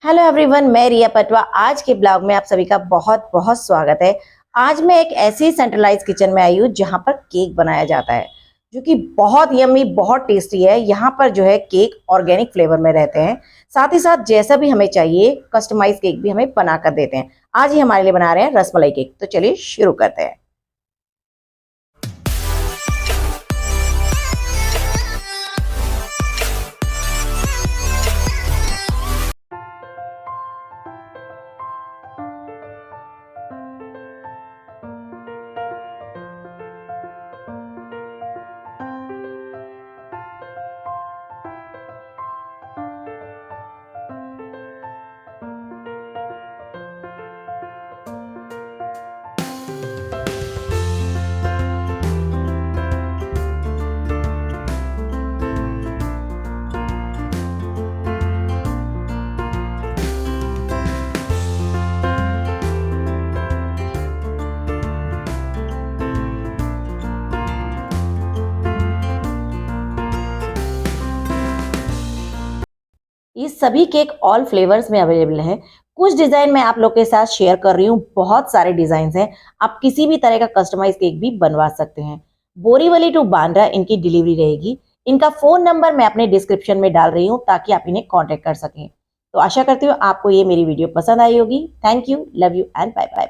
Hello everyone, मैं रिया पटवा। आज के ब्लॉग में आप सभी का बहुत बहुत स्वागत है। आज मैं एक ऐसी सेंट्रलाइज किचन में आई हूँ जहाँ पर केक बनाया जाता है, जो कि बहुत यम्मी, बहुत टेस्टी है। यहाँ पर जो है केक ऑर्गेनिक फ्लेवर में रहते हैं। साथ ही साथ जैसा भी हमें चाहिए कस्टमाइज केक भी हमें बना कर देते हैं। आज ही हमारे लिए बना रहे हैं रसमलाई केक। तो चलिए शुरू करते हैं। ये सभी केक ऑल फ्लेवर्स में अवेलेबल है। कुछ डिजाइन मैं आप लोग के साथ शेयर कर रही हूँ। बहुत सारे डिजाइन हैं, आप किसी भी तरह का कस्टमाइज केक भी बनवा सकते हैं। बोरीवली टू बांद्रा इनकी डिलीवरी रहेगी। इनका फोन नंबर मैं अपने डिस्क्रिप्शन में डाल रही हूँ ताकि आप इन्हें कांटेक्ट कर सकें। तो आशा करती हूँ आपको ये मेरी वीडियो पसंद आई होगी। Thank you, love you and bye bye.